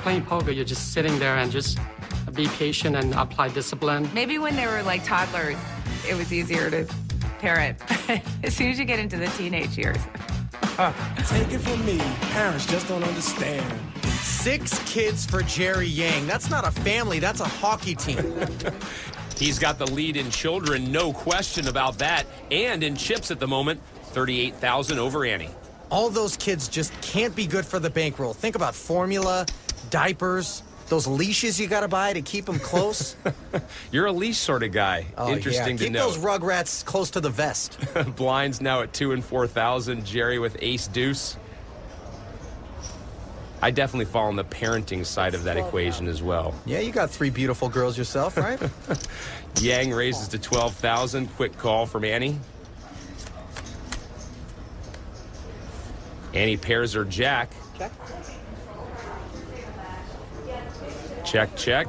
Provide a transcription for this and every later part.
playing poker, you're just sitting there and just be patient and apply discipline. Maybe when they were like toddlers, it was easier to parent. As soon as you get into the teenage years. Take it from me, parents just don't understand. 6 kids for Jerry Yang. That's not a family, that's a hockey team. He's got the lead in children, no question about that. And in chips at the moment, 38,000 over Annie. All those kids just can't be good for the bankroll. Think about formula, diapers, those leashes you gotta buy to keep them close. You're a leash sort of guy. Interesting to know. Keep those rugrats close to the vest. Blinds now at 2 and 4,000. Jerry with ace deuce. I definitely fall on the parenting side of that equation as well. Yeah, you got 3 beautiful girls yourself, right? Yang raises to 12,000. Quick call from Annie. Annie pairs her jack. Check, check.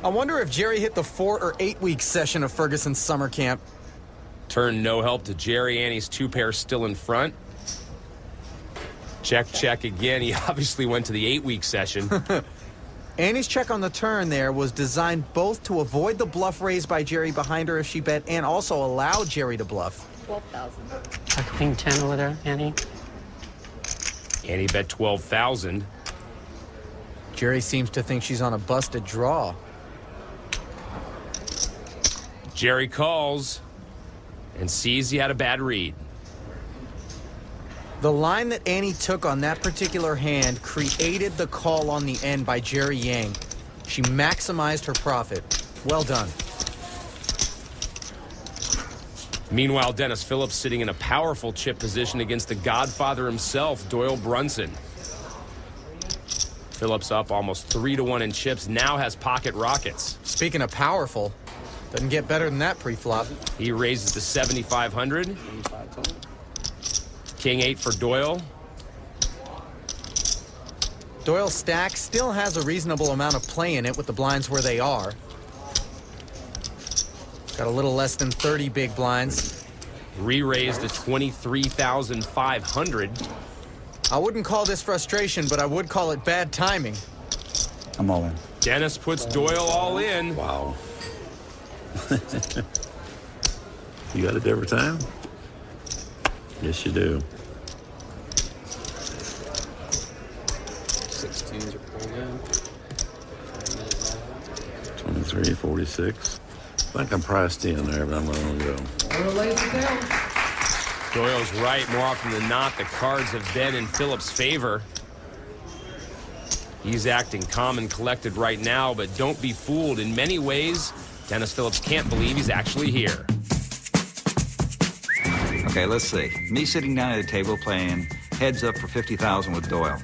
I wonder if Jerry hit the 4 or 8 week session of Ferguson's summer camp. Turn no help to Jerry. Annie's 2 pair still in front. Check, check again. He obviously went to the 8-week session. Annie's check on the turn there was designed both to avoid the bluff raised by Jerry behind her if she bet and also allow Jerry to bluff. 12,000. Queen 10 over there, Annie. Annie bet 12,000. Jerry seems to think she's on a busted draw. Jerry calls and sees he had a bad read. The line that Annie took on that particular hand created the call on the end by Jerry Yang. She maximized her profit. Well done. Meanwhile, Dennis Phillips sitting in a powerful chip position against the godfather himself, Doyle Brunson. Phillips up almost 3-1 in chips, now has pocket rockets. Speaking of powerful, doesn't get better than that pre-flop. He raises to 7,500. King 8 for Doyle. Doyle's stack still has a reasonable amount of play in it with the blinds where they are. Got a little less than 30 big blinds. Re-raised to 23,500. I wouldn't call this frustration, but I would call it bad timing. I'm all in. Dennis puts Doyle all in. Wow. You got it every time? Yes, you do. 16s are pretty good. 23, 46. I think I'm priced in there, but I'm going to go. Doyle's right. More often than not, the cards have been in Phillips' favor. He's acting calm and collected right now, but don't be fooled. In many ways, Dennis Phillips can't believe he's actually here. Okay, let's see. Me sitting down at a table playing heads up for 50,000 with Doyle.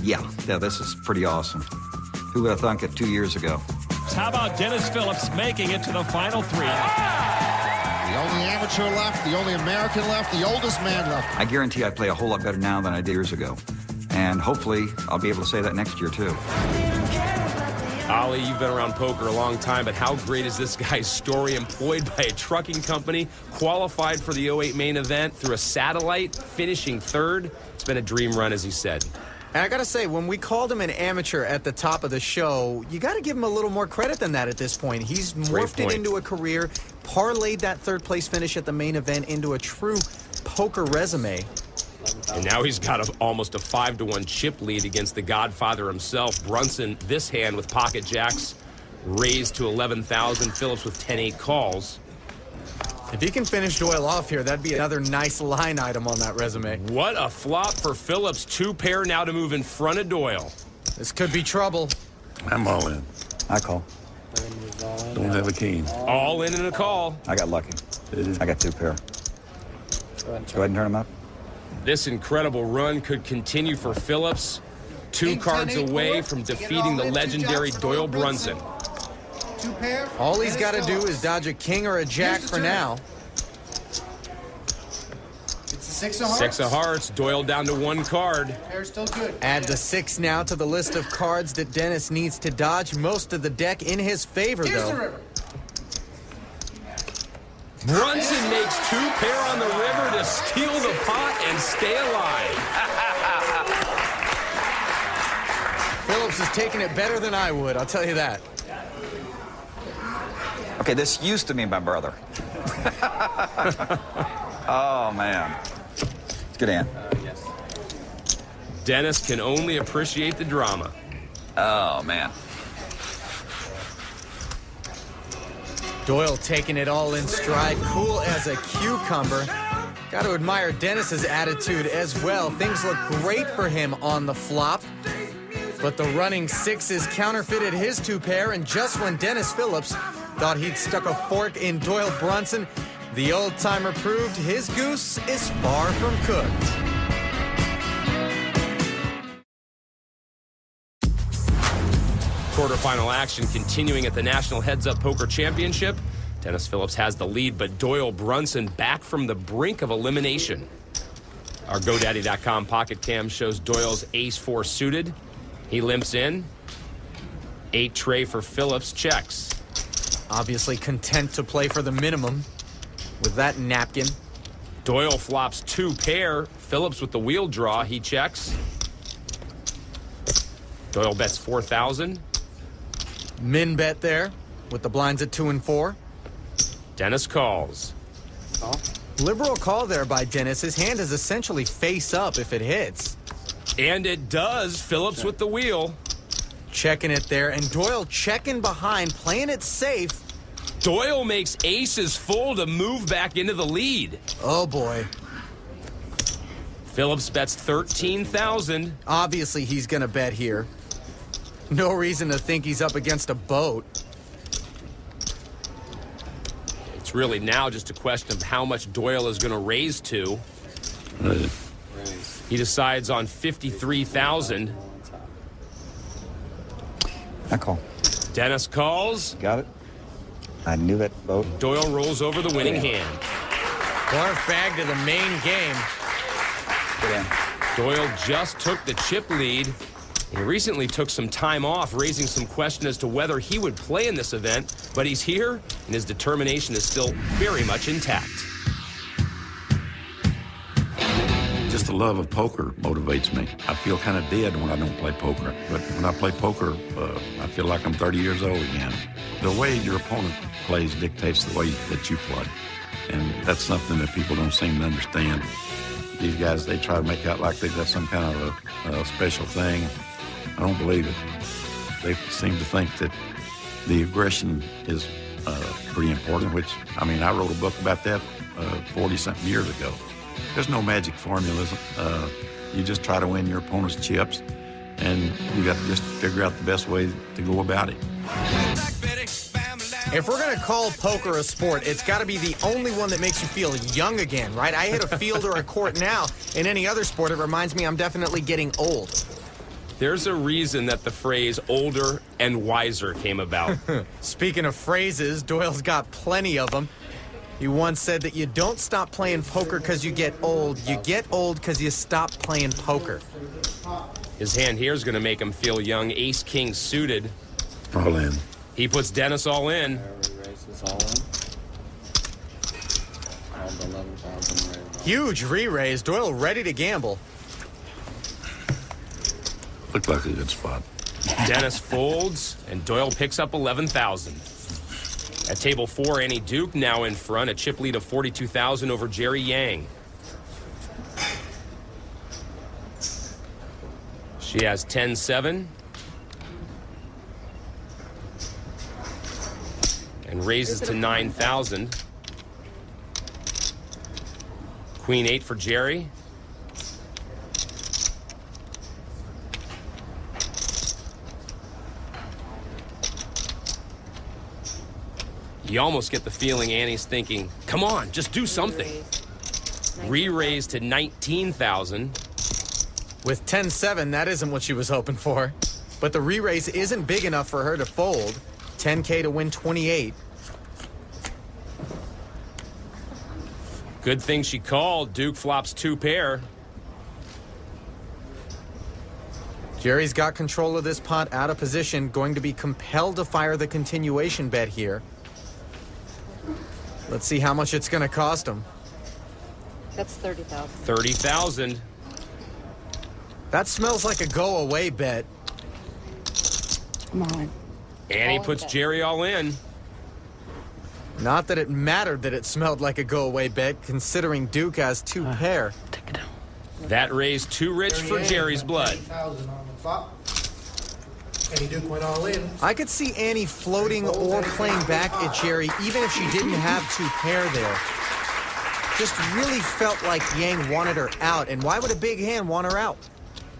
Yeah, this is pretty awesome. Who would have thunk it 2 years ago? How about Dennis Phillips making it to the final 3? The only amateur left, the only American left, the oldest man left. I guarantee I play a whole lot better now than I did years ago. And hopefully, I'll be able to say that next year, too. Ali, you've been around poker a long time, but how great is this guy's story? Employed by a trucking company, qualified for the 08 main event through a satellite, finishing 3rd. It's been a dream run, as he said. And I gotta say, when we called him an amateur at the top of the show, you gotta give him a little more credit than that at this point. He's morphed it into a career, parlayed that 3rd place finish at the main event into a true poker resume. And now he's got almost a 5-1 chip lead against the godfather himself. Brunson, this hand with pocket jacks, raised to 11,000. Phillips with 10-8 calls. If he can finish Doyle off here, that'd be another nice line item on that resume. What a flop for Phillips. 2 pair now to move in front of Doyle. This could be trouble. I'm all in. I call. Don't have a king. All in and a call. I got lucky. I got 2 pair. Go ahead and turn them up. This incredible run could continue for Phillips. 2 cards away from defeating the legendary Doyle Brunson. All he's got to do is dodge a king or a jack for now. It's a 6 of hearts. 6 of hearts. Doyle down to 1 card. Pair's still good. Add the 6 now to the list of cards that Dennis needs to dodge. Most of the deck in his favor, Here's the though. river. Brunson makes 2 pair on the river to steal the pot and stay alive. Phillips is taking it better than I would, I'll tell you that. Okay, this used to be my brother. Oh, man. Let's get in. Dennis can only appreciate the drama. Oh, man. Doyle taking it all in stride, cool as a cucumber. Got to admire Dennis's attitude as well. Things look great for him on the flop. But the running sixes counterfeited his two pair, and just when Dennis Phillips thought he'd stuck a fork in Doyle Brunson, the old-timer proved his goose is far from cooked. Quarterfinal action continuing at the National Heads Up Poker Championship. Dennis Phillips has the lead, but Doyle Brunson back from the brink of elimination. Our GoDaddy.com pocket cam shows Doyle's ace-4 suited. He limps in. 8 tray for Phillips, checks. Obviously content to play for the minimum with that napkin. Doyle flops 2 pair. Phillips with the wheel draw, he checks. Doyle bets 4,000. Min bet there with the blinds at 2 and 4. Dennis calls. Liberal call there by Dennis. His hand is essentially face up if it hits. And it does. Phillips with the wheel. Checking it there, and Doyle checking behind, playing it safe. Doyle makes aces full to move back into the lead. Oh, boy. Phillips bets 13,000. Obviously, he's going to bet here. No reason to think he's up against a boat. It's really now just a question of how much Doyle is going to raise to. He decides on 53,000. I call. Dennis calls. Got it. I knew that boat. Doyle rolls over the winning hand. Barf bag to the main game. Get in. Doyle just took the chip lead. He recently took some time off, raising some question as to whether he would play in this event, but he's here, and his determination is still very much intact. Just the love of poker motivates me. I feel kind of dead when I don't play poker, but when I play poker, I feel like I'm 30 years old again. The way your opponent plays dictates the way that you play, and that's something that people don't seem to understand. These guys, they try to make out like they've got some kind of a special thing. I don't believe it. They seem to think that the aggression is pretty important, which, I mean, I wrote a book about that 40-something years ago. There's no magic formulas. You just try to win your opponent's chips, and you got to just figure out the best way to go about it. If we're going to call poker a sport, it's got to be the only one that makes you feel young again, right? I hit a field or a court now. In any other sport, it reminds me I'm definitely getting old. There's a reason that the phrase older and wiser came about. Speaking of phrases, Doyle's got plenty of them. He once said that you don't stop playing poker because you get old. You get old because you stop playing poker. His hand here is going to make him feel young. Ace-king suited. All in. He puts Dennis all in. Huge re-raise. Doyle ready to gamble. Looked like a good spot. Dennis folds, and Doyle picks up 11,000. At table 4, Annie Duke now in front, a chip lead of 42,000 over Jerry Yang. She has 10-7. And raises to 9,000. Queen 8 for Jerry. You almost get the feeling Annie's thinking, come on, just do something. Re-raise to 19,000. With 10-7, that isn't what she was hoping for. But the re-raise isn't big enough for her to fold. 10K to win 28. Good thing she called. Duke flops 2 pair. Jerry's got control of this pot out of position, going to be compelled to fire the continuation bet here. Let's see how much it's going to cost him. That's 30,000. 30,000. That smells like a go-away bet. Come on. And he puts Jerry all in. Not that it mattered that it smelled like a go-away bet, considering Duke has 2 pair. Take it down. That raised too rich for Jerry's blood. Annie Duke went all in. I could see Annie floating or playing back at Jerry, even if she didn't have 2 pair there. Just really felt like Yang wanted her out, and why would a big hand want her out?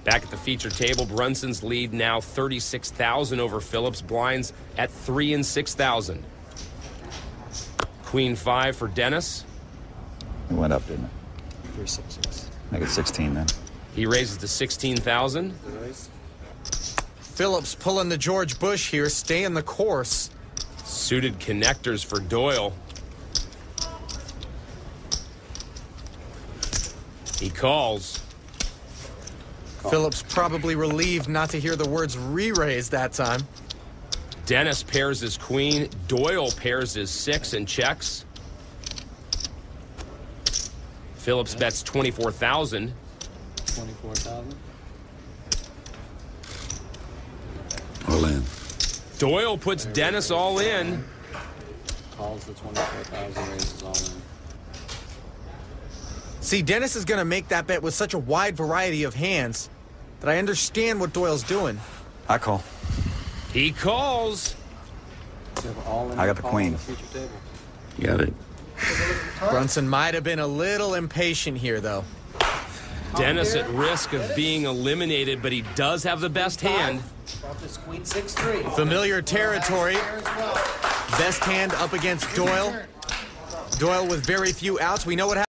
Back at the feature table, Brunson's lead now 36,000 over Phillips. Blinds at 3 and 6,000. Queen 5 for Dennis. It went up, didn't it? 3 6. Make it 16 then. He raises to 16,000. Phillips pulling the George Bush here, staying the course. Suited connectors for Doyle. He calls. Phillips probably relieved not to hear the words re-raise that time. Dennis pairs his queen. Doyle pairs his 6 and checks. Phillips bets 24,000. 24,000. All in. Doyle puts Dennis all in. Calls the 24,000, raises all in. See, Dennis is going to make that bet with such a wide variety of hands that I understand what Doyle's doing. I call. He calls. I got the queen. You got it. Brunson might have been a little impatient here, though. Dennis at risk of being eliminated, but he does have the best hand. Queen 6-3. Familiar territory. Best hand up against Doyle. Doyle with very few outs. We know what happened.